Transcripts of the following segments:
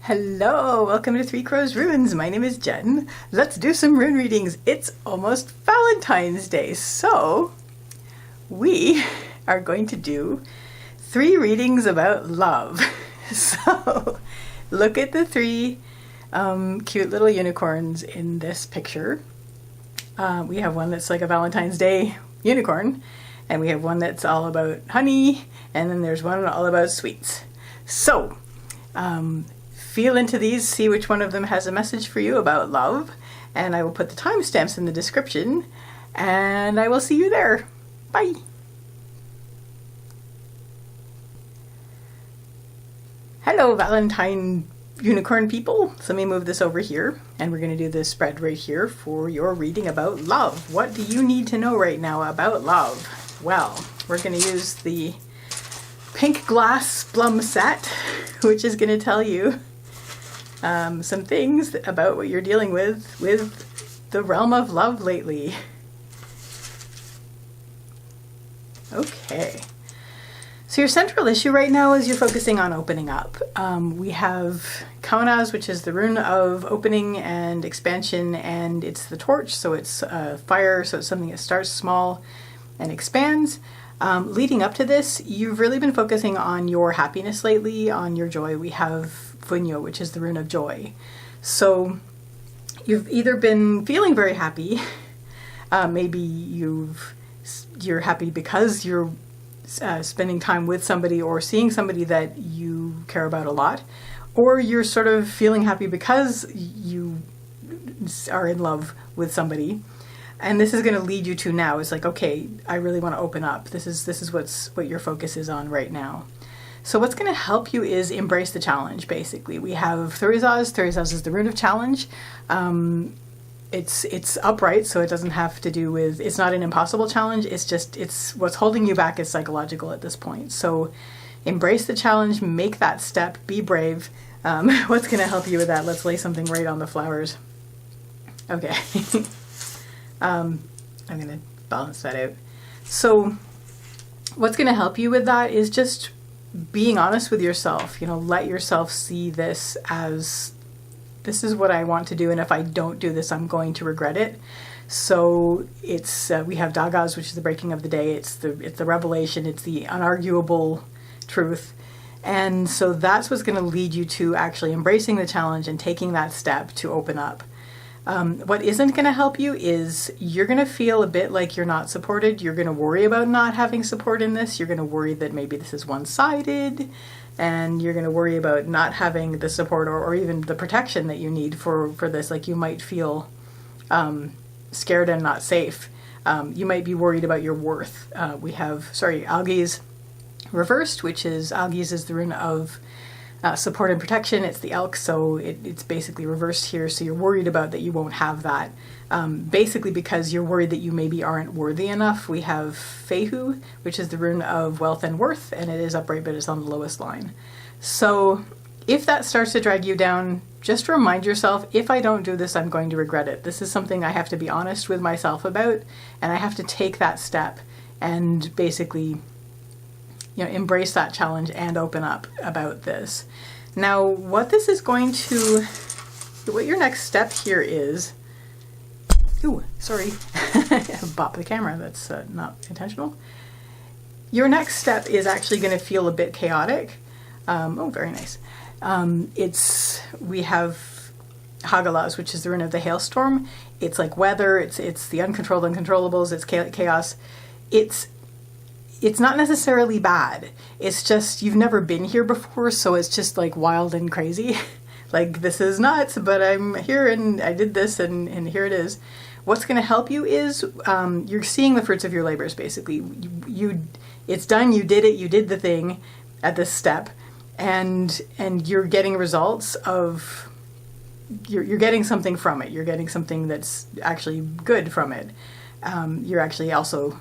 Hello, welcome to Three Crows Runes. My name is Jen. Let's do some rune readings. It's almost Valentine's Day, so we are going to do 3 readings about love. So look at the 3 cute little unicorns in this picture. We have one that's like a Valentine's Day unicorn, and we have one that's all about honey, and then there's one all about sweets. So feel into these, see which one of them has a message for you about love, and I will put the timestamps in the description, and I will see you there. Bye! Hello, Valentine unicorn people. So let me move this over here, and we're going to do this spread right here for your reading about love. What do you need to know right now about love? Well, we're going to use the pink glass plum set, which is going to tell you some things about what you're dealing with the realm of love lately. Okay. So your central issue right now is you're focusing on opening up. We have Kaunas, which is the rune of opening and expansion, and it's the torch, so it's fire, so it's something that starts small and expands. Leading up to this, you've really been focusing on your happiness lately, on your joy. We have Funyo, which is the rune of joy. So you've either been feeling very happy, maybe you're happy because you're spending time with somebody or seeing somebody that you care about a lot, or you're sort of feeling happy because you are in love with somebody. And this is going to lead you to now is like, okay, I really want to open up. This is what your focus is on right now. So what's going to help you is embrace the challenge, basically. We have Thurizaz. Thurizaz is the rune of challenge. It's upright, so it doesn't have to do with, it's not an impossible challenge. It's what's holding you back is psychological at this point. So embrace the challenge, make that step, be brave. What's going to help you with that? Let's lay something right on the flowers. Okay. I'm going to balance that out. So what's going to help you with that is just being honest with yourself. Let yourself see this as, this is what I want to do, and if I don't do this, I'm going to regret it. So it's we have Dagaz, which is the breaking of the day. It's the revelation. It's the unarguable truth. And so that's what's going to lead you to actually embracing the challenge and taking that step to open up. What isn't going to help you is you're going to feel a bit like you're not supported. You're going to worry about not having support in this. You're going to worry that maybe this is one-sided, and you're going to worry about not having the support or even the protection that you need for this. Like you might feel scared and not safe. You might be worried about your worth. We have, Algi's reversed, which is, Algi's is the rune of support and protection. It's the elk, so it's basically reversed here. So you're worried about that you won't have that, basically because you're worried that you maybe aren't worthy enough. We have Fehu, which is the rune of wealth and worth, and it is upright, but it's on the lowest line. So if that starts to drag you down, just remind yourself, if I don't do this, I'm going to regret it. This is something I have to be honest with myself about, and I have to take that step and basically embrace that challenge and open up about this. Now, what your next step here is, ooh, sorry, I bopped the camera, that's not intentional. Your next step is actually going to feel a bit chaotic. Oh, very nice. We have Hagalas, which is the rune of the hailstorm. It's like weather, it's the uncontrolled uncontrollables, it's chaos. It's not necessarily bad. It's just you've never been here before, so it's just like wild and crazy. Like, this is nuts, but I'm here and I did this and here it is. What's going to help you is you're seeing the fruits of your labors, basically. It's done, you did it, you did the thing at this step, and you're getting results of, you're getting something from it. You're getting something that's actually good from it. You're actually also,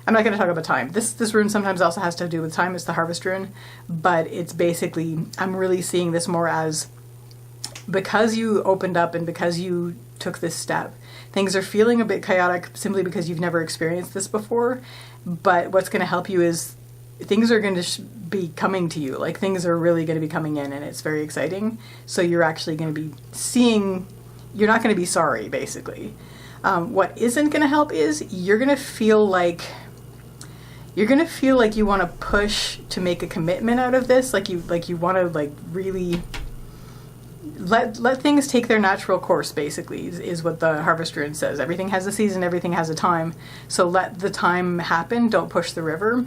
I'm not going to talk about time. This rune sometimes also has to do with time. It's the harvest rune, but it's basically, I'm really seeing this more as, because you opened up and because you took this step, things are feeling a bit chaotic simply because you've never experienced this before. But what's going to help you is things are going to be coming to you. Like, things are really going to be coming in, and it's very exciting. So you're actually going to be seeing, you're not going to be sorry, basically. What isn't going to help is you're going to feel like you want to push to make a commitment out of this. Like you want to like really let things take their natural course, basically, is what the Harvest Rune says. Everything has a season, everything has a time. So let the time happen. Don't push the river.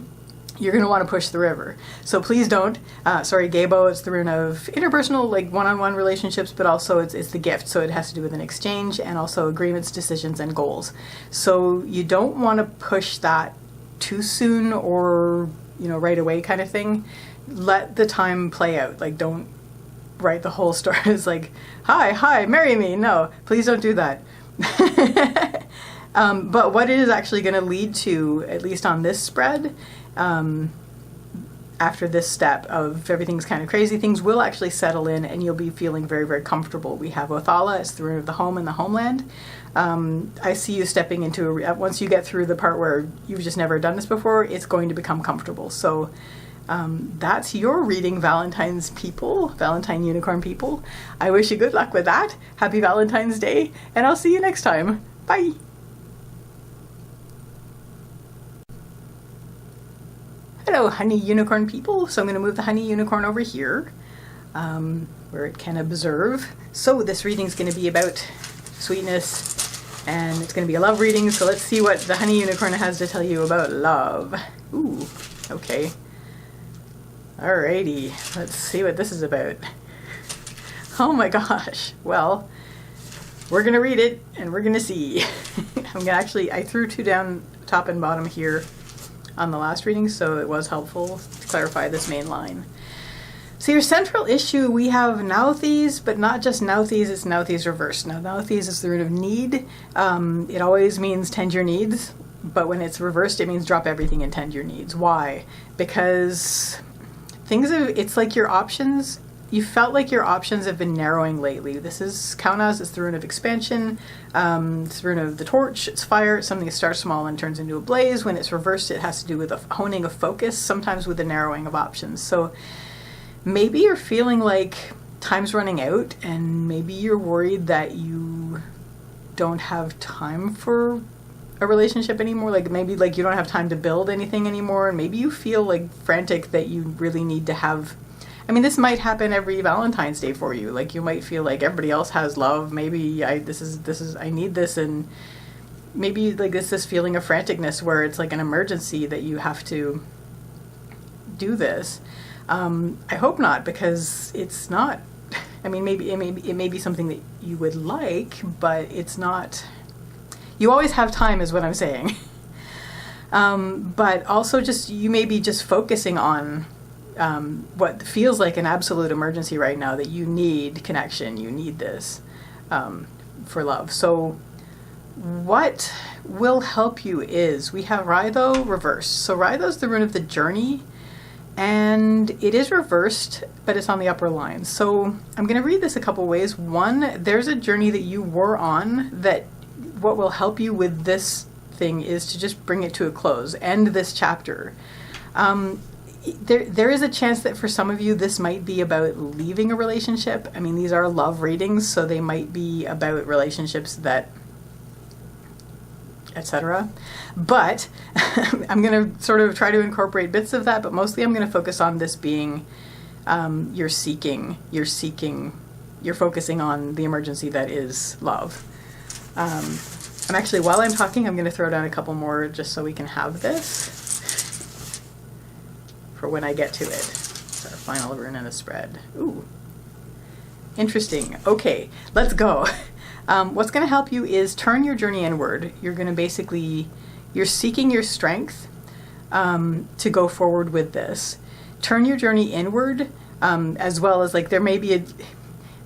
You're going to want to push the river. So please don't. Gabo, it's the rune of interpersonal, like one-on-one relationships, but also it's the gift. So it has to do with an exchange and also agreements, decisions, and goals. So you don't want to push that too soon or, right away kind of thing. Let the time play out. Like, don't write the whole story. It's like, hi, marry me. No, please don't do that. But what it is actually going to lead to, at least on this spread, after this step of everything's kind of crazy, things will actually settle in and you'll be feeling very, very comfortable. We have Othala, it's the rune of the home and the homeland. I see you stepping into once you get through the part where you've just never done this before, it's going to become comfortable. So that's your reading, Valentine unicorn people. I wish you good luck with that. Happy Valentine's Day, and I'll see you next time. Bye. Hello, honey unicorn people. So I'm going to move the honey unicorn over here where it can observe. So this reading is going to be about sweetness, and it's going to be a love reading. So let's see what the honey unicorn has to tell you about love. Ooh, okay. Alrighty, let's see what this is about. Oh my gosh. Well, we're going to read it and we're going to see. I threw two down top and bottom here on the last reading, so it was helpful to clarify this main line. So your central issue, we have Nauthies, but not just Nauthies, it's Nauthies reversed. Now Nauthies is the root of need. It always means tend your needs, but when it's reversed, it means drop everything and tend your needs. Why? Because it's like your options, you felt like your options have been narrowing lately. This is Kaunas, it's the rune of expansion, it's the rune of the torch, it's fire, it's something that starts small and turns into a blaze. When it's reversed, it has to do with a honing of focus, sometimes with the narrowing of options. So maybe you're feeling like time's running out, and maybe you're worried that you don't have time for a relationship anymore. Like maybe like you don't have time to build anything anymore, and maybe you feel like frantic that you really need to have. I mean, this might happen every Valentine's Day for you. Like you might feel like everybody else has love. Maybe I need this, and maybe like this feeling of franticness where it's like an emergency that you have to do this. I hope not, because it's not. I mean, maybe it may be something that you would like, but it's not. You always have time, is what I'm saying. But also, you may be just focusing on what feels like an absolute emergency right now, that you need connection, you need this for love. So what will help you is we have Raidho reversed. So Raidho's the rune of the journey, and it is reversed, but it's on the upper line. So I'm going to read this a couple ways. One, there's a journey that you were on that what will help you with this thing is to just bring it to a close, end this chapter. There is a chance that for some of you this might be about leaving a relationship. I mean, these are love readings, so they might be about relationships that, etc. But I'm going to sort of try to incorporate bits of that, but mostly I'm going to focus on this being you're focusing on the emergency that is love. I'm actually, while I'm talking, I'm going to throw down a couple more just so we can have this for when I get to it. It's our final rune in the spread. Ooh, interesting. Okay, let's go. What's going to help you is turn your journey inward. You're going to you're seeking your strength to go forward with this. Turn your journey inward, as well as there may be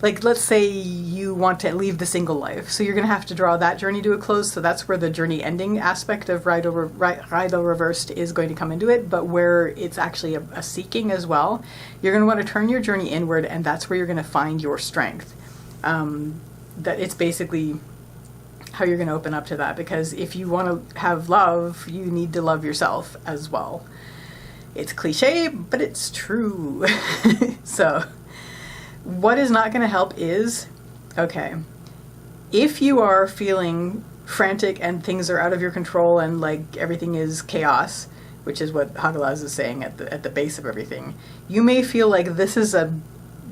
let's say you want to leave the single life. So you're going to have to draw that journey to a close. So that's where the journey ending aspect of Raidho reversed is going to come into it, but where it's actually a seeking as well. You're going to want to turn your journey inward, and that's where you're going to find your strength. That it's basically how you're going to open up to that, because if you want to have love, you need to love yourself as well. It's cliche, but it's true. So what is not going to help is, okay, if you are feeling frantic and things are out of your control and like everything is chaos, which is what Hagalaz is saying at the base of everything, you may feel like this is a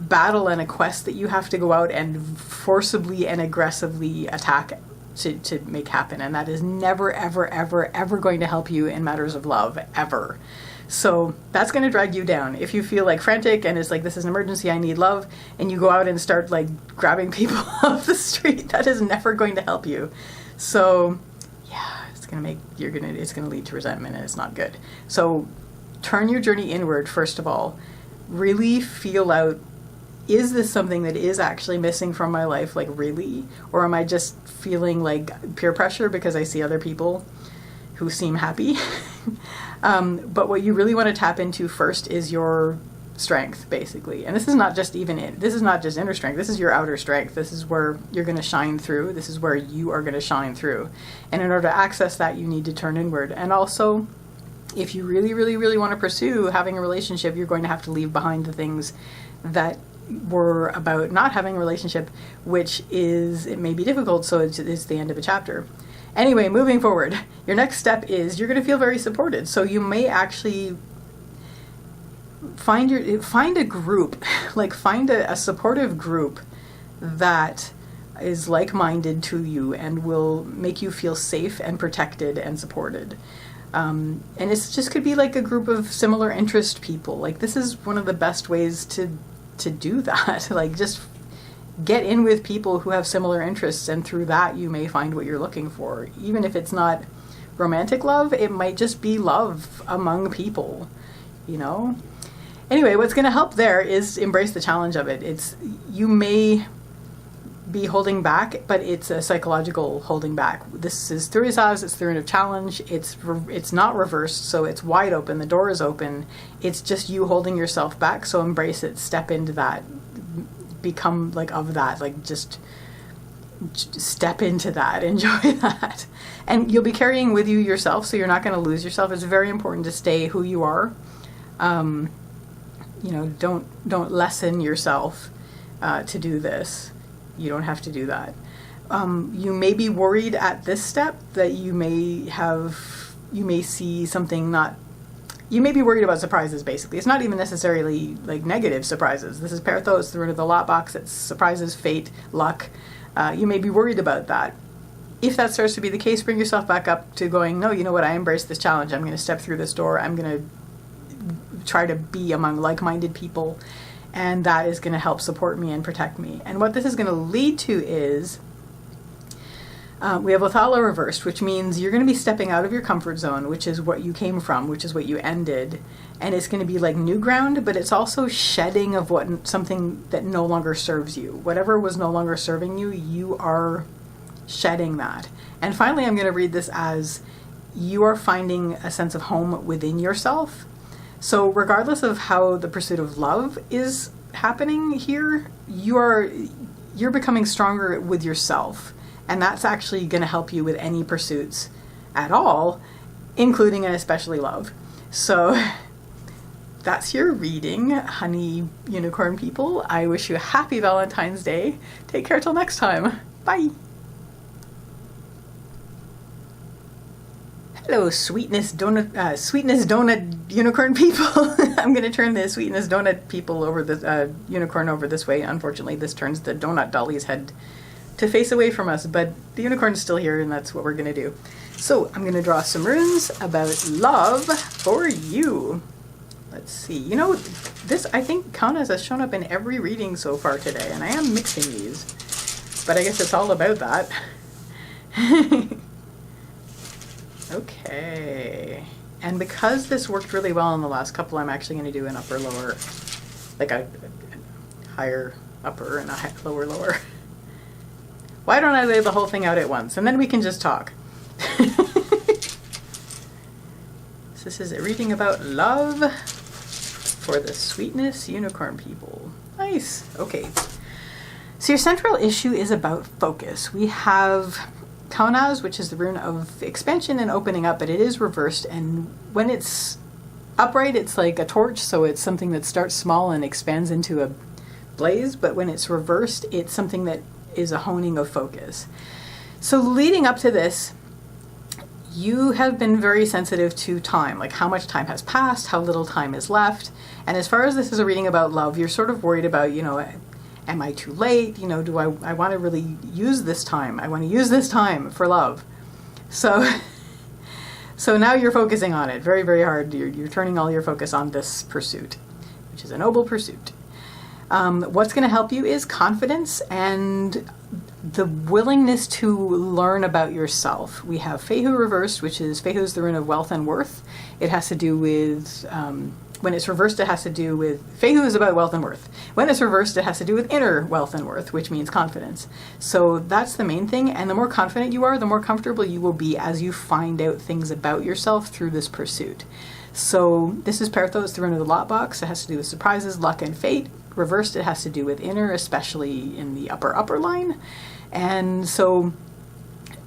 battle and a quest that you have to go out and forcibly and aggressively attack to make happen. And that is never, ever, ever, ever going to help you in matters of love, ever. So that's going to drag you down. If you feel like frantic and it's like, this is an emergency, I need love, and you go out and start like grabbing people off the street, that is never going to help you. So yeah, it's going to lead to resentment, and it's not good. So turn your journey inward, first of all. Really feel out, is this something that is actually missing from my life? Like, really? Or am I just feeling like peer pressure because I see other people who seem happy? But what you really want to tap into first is your strength, basically. And this is not just inner strength. This is your outer strength. This is where you're going to shine through. This is where you are going to shine through. And in order to access that, you need to turn inward. And also, if you really, really, really want to pursue having a relationship, you're going to have to leave behind the things that were about not having a relationship, which is, it may be difficult, so it's the end of a chapter. Anyway, moving forward, your next step is you're going to feel very supported. So you may actually find a group, like find a supportive group that is like-minded to you and will make you feel safe and protected and supported. And it's just could be like a group of similar interest people. Like, this is one of the best ways to do that. Like, just get in with people who have similar interests, and through that you may find what you're looking for. Even if it's not romantic love, it might just be love among people, you know? Anyway, what's going to help there is embrace the challenge of it. You may be holding back, but it's a psychological holding back. This is through his eyes, it's the rune of challenge. It's not reversed, so it's wide open. The door is open. It's just you holding yourself back. So embrace it. Step into that. Become like of that. Like, just step into that. Enjoy that. And you'll be carrying with you yourself, so you're not going to lose yourself. It's very important to stay who you are. Don't lessen yourself to do this. You don't have to do that. You may be worried at this step that you may see something not. You may be worried about surprises, basically. It's not even necessarily like negative surprises. This is Perthos, the rune of the lot box. It's surprises, fate, luck. You may be worried about that. If that starts to be the case, bring yourself back up to going, no, you know what, I embrace this challenge. I'm going to step through this door. I'm going to try to be among like-minded people. And that is going to help support me and protect me. And what this is going to lead to is, we have Othala reversed, which means you're going to be stepping out of your comfort zone, which is what you came from, which is what you ended. And it's going to be like new ground, but it's also shedding of something that no longer serves you. Whatever was no longer serving you, you are shedding that. And finally, I'm going to read this as you are finding a sense of home within yourself. So regardless of how the pursuit of love is happening here, you're becoming stronger with yourself. And that's actually going to help you with any pursuits at all, including and especially love. So that's your reading, honey unicorn people. I wish you a happy Valentine's Day. Take care till next time. Bye. Hello, sweetness donut unicorn people. I'm going to turn the sweetness donut people over the unicorn over this way. Unfortunately, this turns the donut dolly's head to face away from us, but the unicorn's still here, and that's what we're going to do. So I'm going to draw some runes about love for you. Let's see. You know, this, I think, Kaunas has shown up in every reading so far today, and I am mixing these, but I guess it's all about that. Okay, and because this worked really well in the last couple, I'm actually going to do an upper lower, like a higher upper and a lower lower. Why don't I lay the whole thing out at once, and then we can just talk. So this is a reading about love for the sweetness unicorn people. Nice. Okay, so your central issue is about focus. We have Kaunas, which is the rune of expansion and opening up, but it is reversed, and when it's Upright, it's like a torch, so it's something that starts small and expands into a blaze, but when it's reversed, it's something that is a honing of focus. So leading up to this, you have been very sensitive to time, like how much time has passed, how little time is left. And as far as this is a reading about love, you're sort of worried about, am I too late? Do I want to really use this time? I want to use this time for love. So now you're focusing on it very, very hard. You're turning all your focus on this pursuit, which is a noble pursuit. What's going to help you is confidence and the willingness to learn about yourself. We have Fehu reversed, which is, Fehu is the rune of wealth and worth. It has to do with, when it's reversed, it has to do with, Fehu is about wealth and worth. When it's reversed, it has to do with inner wealth and worth, which means confidence. So that's the main thing. And the more confident you are, the more comfortable you will be as you find out things about yourself through this pursuit. So this is Pertho, it's the rune of the lot box. It has to do with surprises, luck, and fate. Reversed, it has to do with inner, especially in the upper line. And so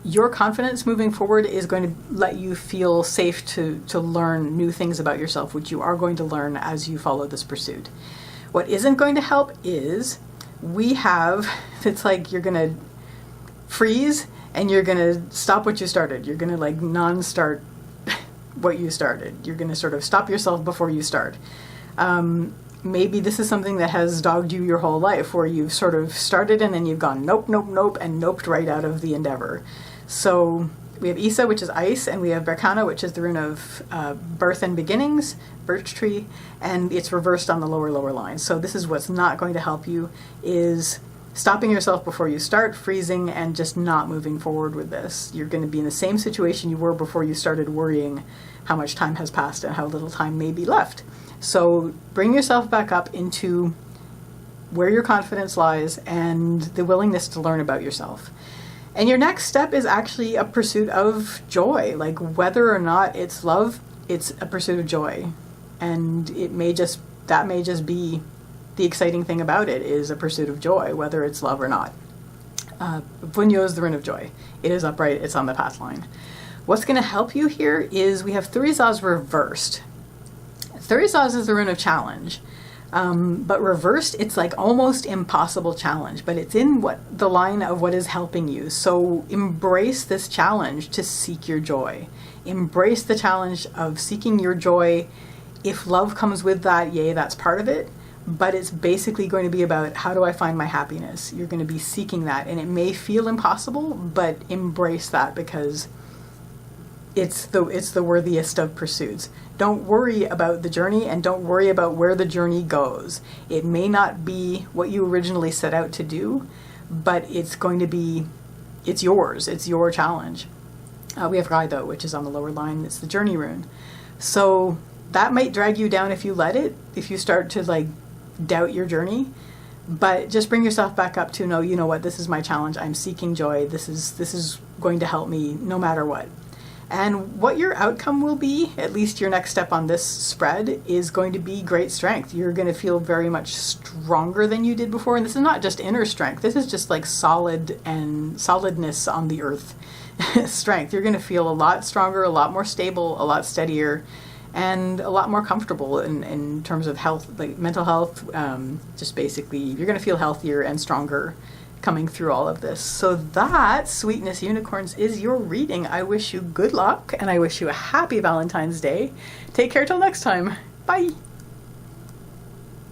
your confidence moving forward is going to let you feel safe to learn new things about yourself, which you are going to learn as you follow this pursuit. What isn't going to help is it's like you're going to freeze and you're going to stop what you started. You're going to non-start what you started. You're going to sort of stop yourself before you start. Maybe this is something that has dogged you your whole life, where you've sort of started and then you've gone nope, nope, nope, and noped right out of the endeavor. So we have Isa, which is ice, and we have Berkana, which is the rune of birth and beginnings, birch tree, and it's reversed on the lower line. So this is what's not going to help you, is stopping yourself before you start, freezing, and just not moving forward with this. You're going to be in the same situation you were before you started worrying how much time has passed and how little time may be left. So bring yourself back up into where your confidence lies and the willingness to learn about yourself. And your next step is actually a pursuit of joy. Like, whether or not it's love, it's a pursuit of joy. And that may just be the exciting thing about it, is a pursuit of joy, whether it's love or not. Punyo is the rune of joy. It is upright, it's on the path line. What's going to help you here is we have Thurizaz reversed. Thurizaz is the rune of challenge, but reversed, it's like almost impossible challenge, but it's in the line of what is helping you. So embrace this challenge to seek your joy. Embrace the challenge of seeking your joy. If love comes with that, yay, that's part of it. But it's basically going to be about, how do I find my happiness? You're going to be seeking that, and it may feel impossible, but embrace that, because it's the worthiest of pursuits. Don't worry about the journey, and don't worry about where the journey goes. It may not be what you originally set out to do, but it's yours. It's your challenge. We have Raido, which is on the lower line. It's the journey rune. So that might drag you down if you let it, if you start to doubt your journey. But just bring yourself back up to, no, you know what, this is my challenge. I'm seeking joy. This is going to help me no matter what. And what your outcome will be, at least your next step on this spread, is going to be great strength. You're going to feel very much stronger than you did before. And this is not just inner strength. This is just like solid and solidness on the earth strength. You're going to feel a lot stronger, a lot more stable, a lot steadier, and a lot more comfortable in terms of health, like mental health. Just basically, you're going to feel healthier and stronger coming through all of this. So that, Sweetness Unicorns, is your reading. I wish you good luck, and I wish you a happy Valentine's Day. Take care till next time. Bye!